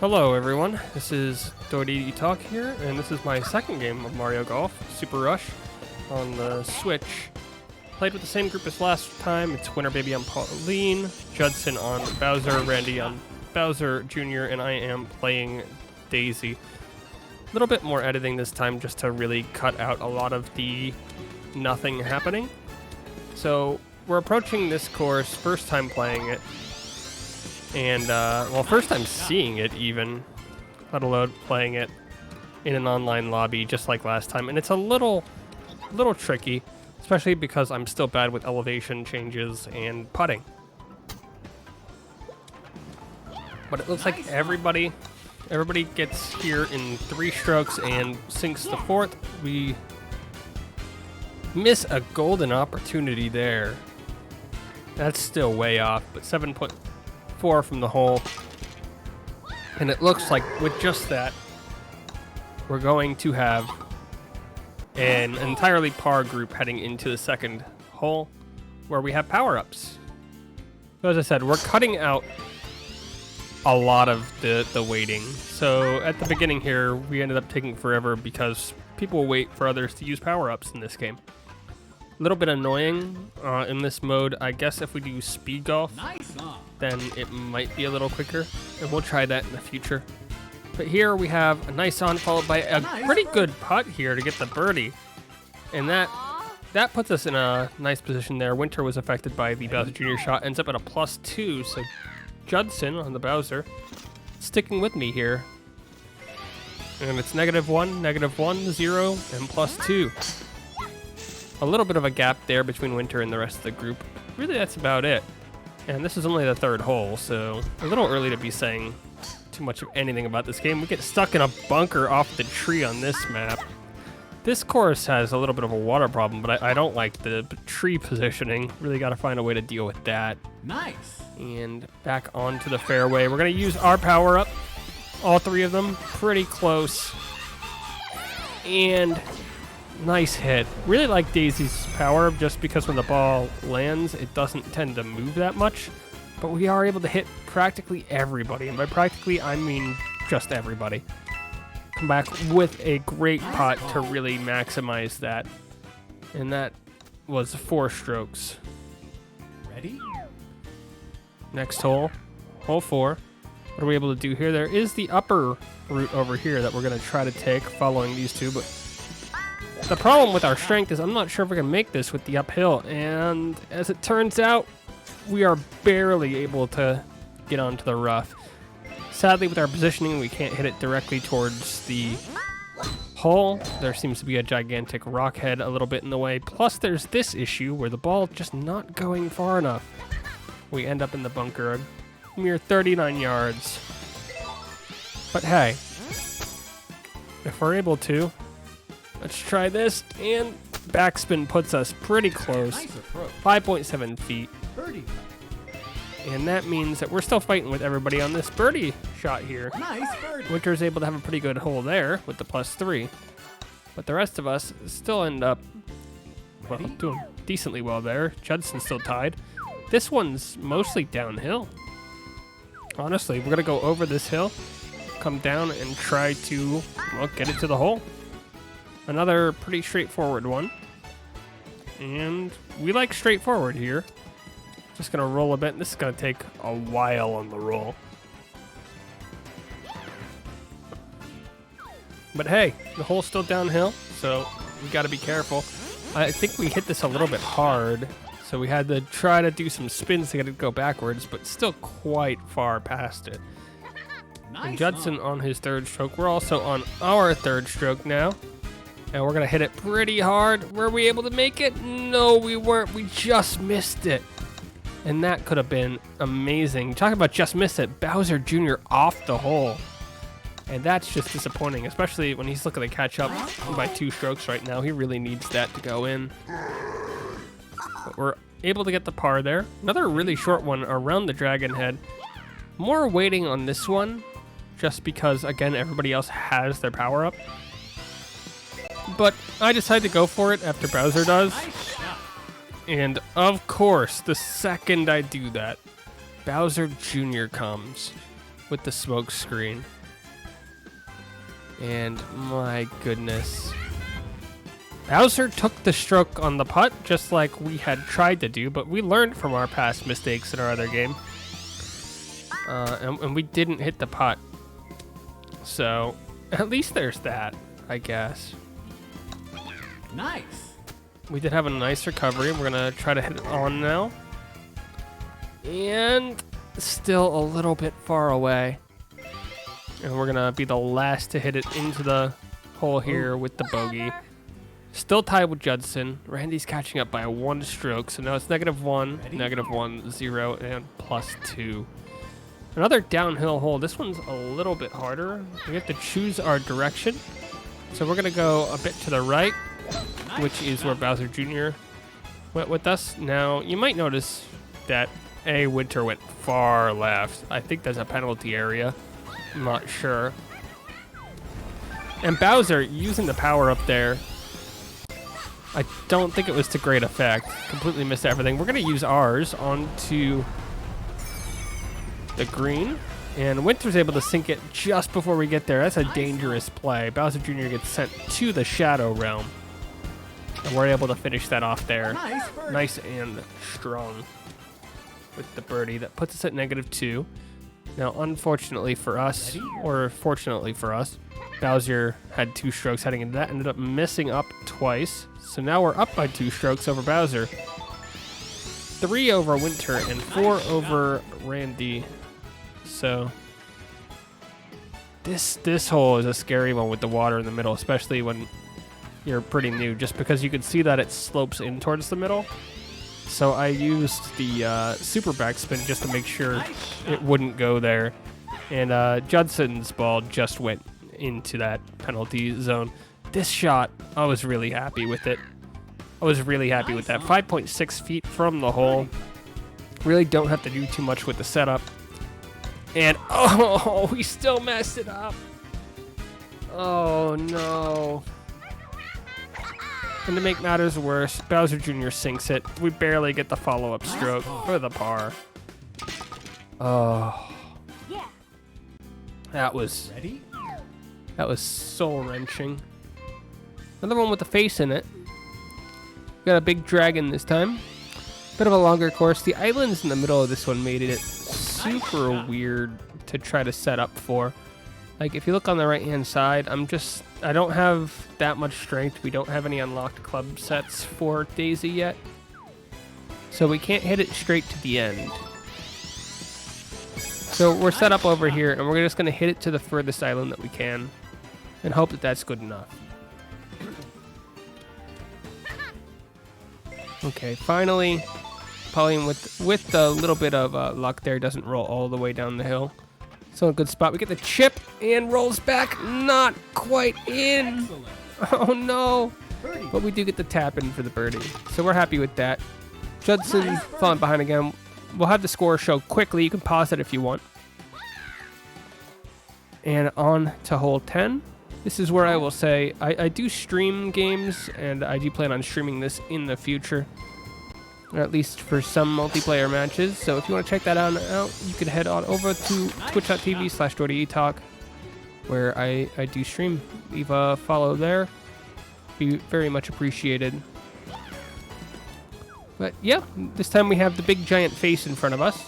Hello everyone, this is DoitiEtok here, and this is my second game of Mario Golf, Super Rush, on the Switch. Played with the same group as last time. It's Winter Baby on Pauline, Judson on Bowser, Randy on Bowser Jr., and I am playing Daisy. A little bit more editing this time just to really cut out a lot of the nothing happening. So we're approaching this course, first time playing it. And, first time seeing it even, let alone playing it in an online lobby just like last time. And it's a little tricky, especially because I'm still bad with elevation changes and putting. But it looks like everybody gets here in 3 strokes and sinks the 4th. We miss a golden opportunity there. That's still way off, but 7.4 from the hole, and it looks like with just that we're going to have an entirely par group heading into the second hole where we have power-ups. So as I said, we're cutting out a lot of the waiting. So at the beginning here we ended up taking forever because people wait for others to use power-ups in this game. A little bit annoying in this mode. I guess if we do speed golf, then it might be a little quicker, and we'll try that in the future. But here we have a nice on followed by a pretty good putt here to get the birdie, and that puts us in a nice position there. Winter was affected by the Bowser Jr. shot, ends up at a +2, so Judson on the Bowser sticking with me here, and it's -1, -1, 0, and +2. A little bit of a gap there between Winter and the rest of the group. Really, that's about it. And this is only the 3rd hole, so a little early to be saying too much of anything about this game. We get stuck in a bunker off the tree on this map. This course has a little bit of a water problem, but I don't like the tree positioning. Really got to find a way to deal with that. Nice. And back onto the fairway. We're going to use our power up. All 3 of them pretty close. And nice hit. Really like Daisy's power just because when the ball lands, it doesn't tend to move that much. But we are able to hit practically everybody. And by practically, I mean just everybody. Come back with a great putt to really maximize that. And that was 4 strokes. Ready? Next hole, hole 4. What are we able to do here? There is the upper route over here that we're going to try to take following these 2, but the problem with our strength is I'm not sure if we can make this with the uphill, and as it turns out, we are barely able to get onto the rough. Sadly, with our positioning, we can't hit it directly towards the hole. There seems to be a gigantic rock head a little bit in the way, plus there's this issue where the ball just not going far enough. We end up in the bunker a mere 39 yards. But hey, if we're able to, let's try this, and backspin puts us pretty close. Nice approach. 5.7 feet. Birdie. And that means that we're still fighting with everybody on this birdie shot here. Nice birdie. Winter's able to have a pretty good hole there with the +3. But the rest of us still end up, well, doing decently well there. Judson's still tied. This one's mostly downhill. Honestly, we're going to go over this hill, come down, and try to, well, get it to the hole. Another pretty straightforward one. And we like straightforward here. Just gonna roll a bit. This is gonna take a while on the roll. But hey, the hole's still downhill, so we gotta be careful. I think we hit this a little bit hard, so we had to try to do some spins to get it to go backwards, but still quite far past it. Nice. And Judson on his 3rd stroke. We're also on our 3rd stroke now. And we're going to hit it pretty hard. Were we able to make it? No, we weren't. We just missed it. And that could have been amazing. Talking about just missed it. Bowser Jr. off the hole. And that's just disappointing, especially when he's looking to catch up by 2 strokes right now. He really needs that to go in. But we're able to get the par there. Another really short one around the Dragon Head. More waiting on this one, just because, again, everybody else has their power up. But I decided to go for it after Bowser does. And of course, the second I do that, Bowser Jr. comes. with the smoke screen. And my goodness. Bowser took the stroke on the putt just like we had tried to do, but we learned from our past mistakes in our other game. And we didn't hit the putt. So at least there's that, I guess. Nice. We did have a nice recovery. We're going to try to hit it on now. And still a little bit far away. And we're going to be the last to hit it into the hole here with the bogey. Still tied with Judson. Randy's catching up by 1 stroke. So now it's -1, -1, 0, and +2. Another downhill hole. This one's a little bit harder. We have to choose our direction. So we're going to go a bit to the right, which is where Bowser Jr. went with us. Now, you might notice that Winter went far left. I think there's a penalty area. I'm not sure. And Bowser, using the power up there, I don't think it was to great effect. Completely missed everything. We're going to use ours onto the green. And Winter's able to sink it just before we get there. That's a dangerous play. Bowser Jr. gets sent to the Shadow Realm. And we're able to finish that off there. Nice and strong with the birdie. That puts us at -2. Now, unfortunately for us, or fortunately for us, Bowser had 2 strokes heading into that. Ended up missing up twice. So now we're up by 2 strokes over Bowser. 3 over Winter and 4 over Randy. So this hole is a scary one with the water in the middle, especially when you're pretty new, just because you can see that it slopes in towards the middle. So I used the super backspin just to make sure it wouldn't go there. And Judson's ball just went into that penalty zone. This shot, I was really happy with it. I was really happy with that. 5.6 feet from the hole. Really don't have to do too much with the setup. And, oh, we still messed it up. Oh, no. And to make matters worse, Bowser Jr. sinks it. We barely get the follow-up stroke for the par. Oh. That was soul-wrenching. Another one with a face in it. Got a big dragon this time. Bit of a longer course. The islands in the middle of this one made it super weird to try to set up for. Like, if you look on the right-hand side, I don't have that much strength. We don't have any unlocked club sets for Daisy yet. So we can't hit it straight to the end. So we're set up over here, and we're just going to hit it to the furthest island that we can and hope that that's good enough. Okay, finally, Pauline with a little bit of luck there doesn't roll all the way down the hill. So a good spot. We get the chip and rolls back. Not quite in. Oh, no. But we do get the tap in for the birdie. So we're happy with that. Judson falling behind again. We'll have the score show quickly. You can pause it if you want. And on to hole 10. This is where I will say I do stream games, and I do plan on streaming this in the future. Or at least for some multiplayer matches. So if you want to check that out, you can head on over to twitch.tv/DoitiEtok, where I do stream. Leave a follow there. Be very much appreciated. But yeah, this time we have the big giant face in front of us.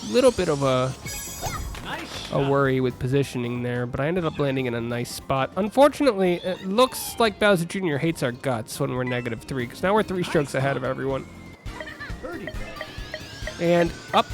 A little bit of a worry with positioning there, but I ended up landing in a nice spot. Unfortunately, it looks like Bowser Jr. hates our guts when we're -3, because now we're 3 strokes ahead of everyone. And up,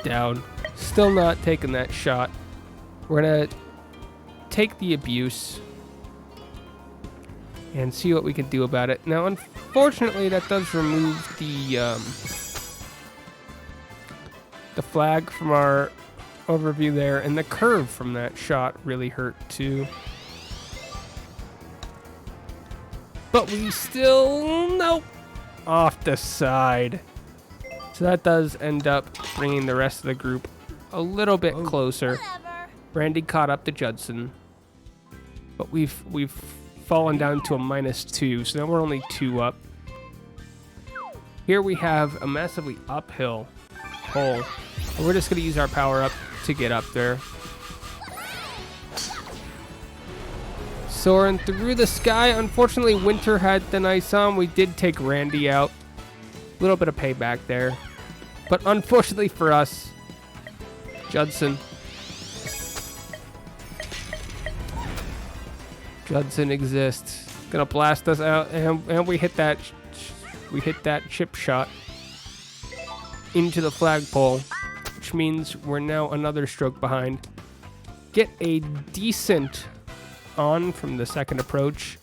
down, still not taking that shot. We're gonna take the abuse and see what we can do about it. Now, unfortunately, that does remove the flag from our overview there, and the curve from that shot really hurt too. But we still, nope, off the side. So that does end up bringing the rest of the group a little bit closer. Randy caught up to Judson, but we've fallen down to a -2, so now we're only 2 up. Here we have a massively uphill hole. And we're just going to use our power up to get up there. Soaring through the sky. Unfortunately, Winter had the nice on. We did take Randy out. A little bit of payback there. But unfortunately for us, Judson exists. Gonna blast us out, and we hit that chip shot into the flagpole, which means we're now another stroke behind. Get a decent on from the second approach,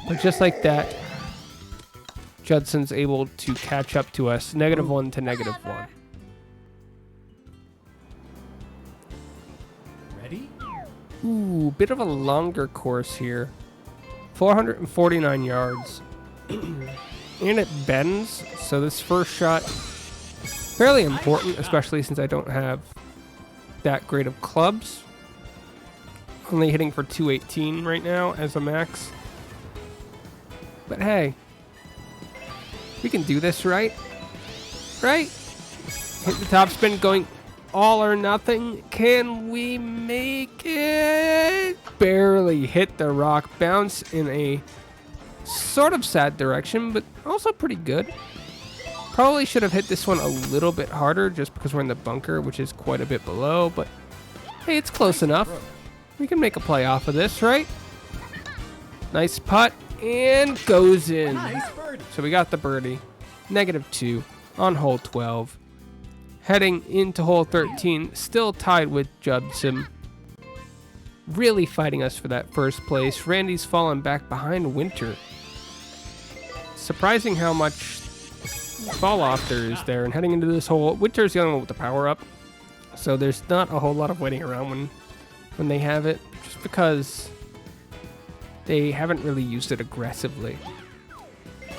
but just like that, Judson's able to catch up to us. -1 to -1. Ready? Ooh, bit of a longer course here. 449 yards. And it bends, so this first shot, fairly important, especially since I don't have that great of clubs. Only hitting for 218 right now as a max. But hey, we can do this, right? Right? Hit the top spin, going all or nothing. Can we make it? Barely hit the rock. Bounce in a sort of sad direction, but also pretty good. Probably should have hit this one a little bit harder just because we're in the bunker, which is quite a bit below, but hey, it's close enough. We can make a play off of this, right? Nice putt, and goes in. Nice birdie. So we got the birdie. -2 on hole 12. Heading into hole 13, still tied with Judson. Really fighting us for that first place. Randy's fallen back behind Winter. Surprising how much fall off there is there. And heading into this hole, Winter's the only one with the power up. So there's not a whole lot of waiting around when they have it. Just because they haven't really used it aggressively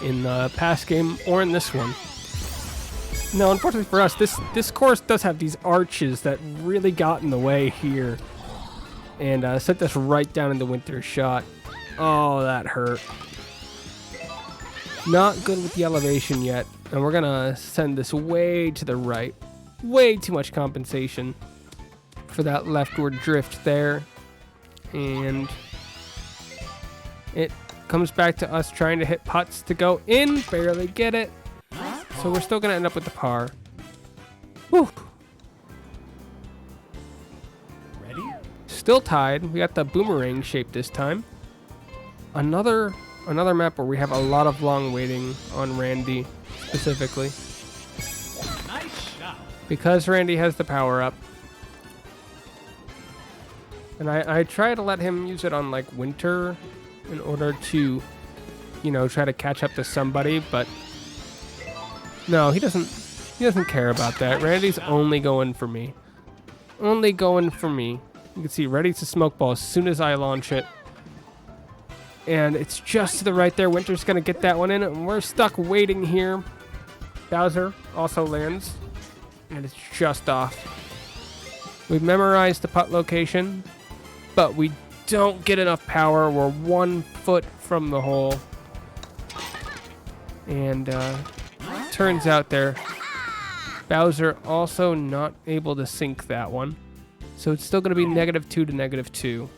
in the past game or in this one. No, unfortunately for us, this course does have these arches that really got in the way here. And sent us right down in the Winter shot. Oh, that hurt. Not good with the elevation yet. And we're going to send this way to the right. Way too much compensation for that leftward drift there. And it comes back to us trying to hit putts to go in. Barely get it. So we're still going to end up with the par. Whew. Ready? Still tied. We got the boomerang shape this time. Another map where we have a lot of long waiting on Randy specifically. Nice shot. Because Randy has the power up. And I try to let him use it on like Winter in order to, try to catch up to somebody, but no, he doesn't care about that. Randy's only going for me. Only going for me. You can see ready to smoke ball as soon as I launch it. And it's just to the right there. Winter's going to get that one in, and we're stuck waiting here. Bowser also lands, and it's just off. We've memorized the putt location, but we don't get enough power. We're 1 foot from the hole. And turns out there, Bowser also not able to sink that one. So it's still going to be -2 to -2.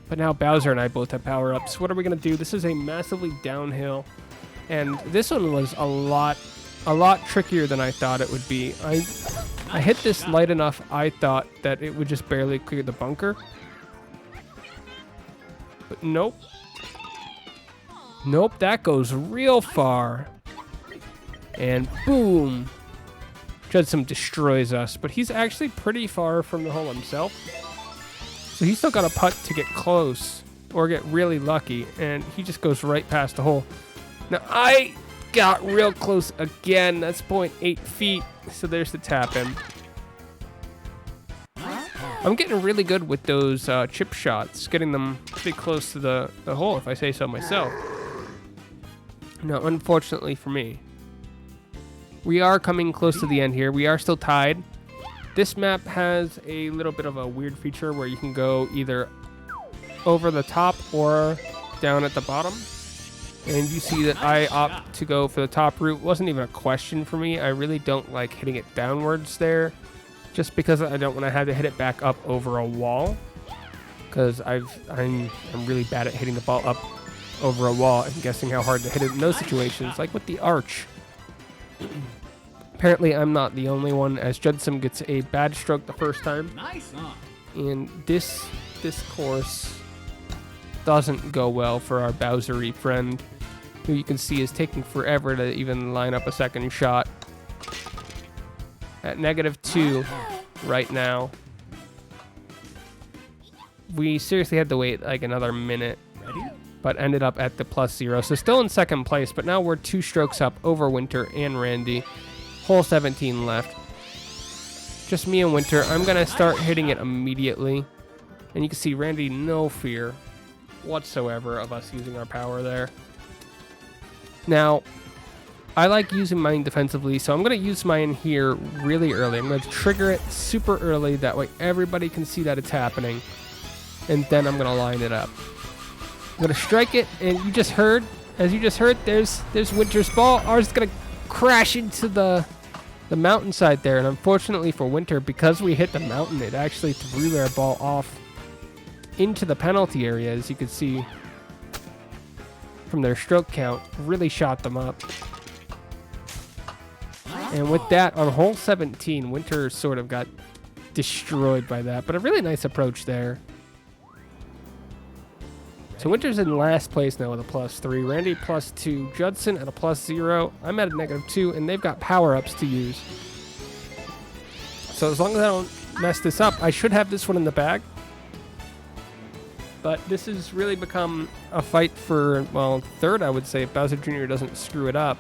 But now Bowser and I both have power ups. What are we going to do? This is a massively downhill. And this one was a lot trickier than I thought it would be. I hit this light enough, I thought that it would just barely clear the bunker. But nope. Nope, that goes real far. And boom. Judson destroys us, but he's actually pretty far from the hole himself. So he's still got a putt to get close or get really lucky, and he just goes right past the hole. Now, I got real close again. That's 0.8 feet, so there's the tap in. I'm getting really good with those chip shots, getting them pretty close to the hole, if I say so myself. Now, unfortunately for me, we are coming close to the end here. We are still tied. This map has a little bit of a weird feature where you can go either over the top or down at the bottom. And you see that I opt to go for the top route. It wasn't even a question for me. I really don't like hitting it downwards there. just because I don't want to have to hit it back up over a wall, because I'm really bad at hitting the ball up over a wall and guessing how hard to hit it in those situations, like with the arch. Apparently, I'm not the only one, as Judson gets a bad stroke the first time. Nice on. And this course doesn't go well for our Bowsery friend, who you can see is taking forever to even line up a second shot. At -2 right now. We seriously had to wait like another minute, Ready? but ended up at the +0. So still in second place, but now we're 2 strokes up over Winter and Randy. Hole 17 left. Just me and Winter. I'm going to start hitting it immediately. And you can see Randy, no fear whatsoever of us using our power there. Now, I like using mine defensively, so I'm going to use mine here really early. I'm going to trigger it super early. That way everybody can see that it's happening. And then I'm going to line it up. I'm going to strike it, and as you just heard, there's Winter's ball. Ours is going to crash into the mountainside there, and unfortunately for Winter, because we hit the mountain, it actually threw their ball off into the penalty area, as you can see from their stroke count. Really shot them up. And with that, on hole 17, Winter sort of got destroyed by that, but a really nice approach there. So Winter's in last place now with a +3. Randy +2. Judson at a +0. I'm at a -2, and they've got power-ups to use. So as long as I don't mess this up, I should have this one in the bag. But this has really become a fight for, well, third, I would say, if Bowser Jr. doesn't screw it up.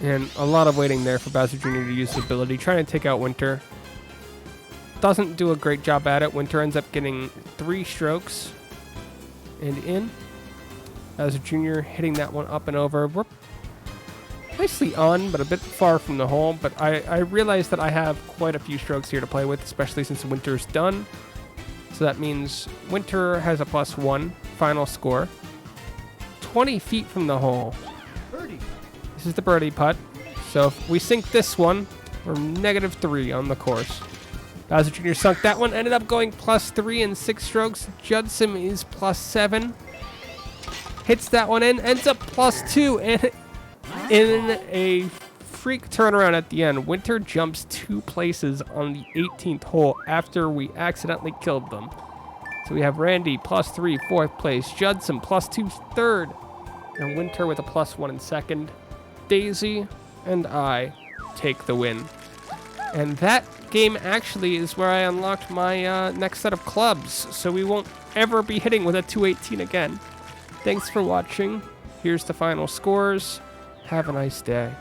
And a lot of waiting there for Bowser Jr. to use his ability, trying to take out Winter. Doesn't do a great job at it. Winter ends up getting 3 strokes and in. Bowser Jr. hitting that one up and over. We're nicely on, but a bit far from the hole. But I realize that I have quite a few strokes here to play with, especially since Winter's done. So that means Winter has a +1 final score. 20 feet from the hole. Birdie. This is the birdie putt. So if we sink this one, we're -3 on the course. Bowser Jr. sunk that one, ended up going +3 in 6 strokes. Judson is +7. Hits that one in, ends up +2, and in a freak turnaround at the end, Winter jumps 2 places on the 18th hole after we accidentally killed them. So we have Randy +3, 4th place, Judson +2, 3rd, and Winter with a +1 in 2nd. Daisy and I take the win. And that game actually is where I unlocked my next set of clubs, so we won't ever be hitting with a 218 again. Thanks for watching. Here's the final scores. Have a nice day.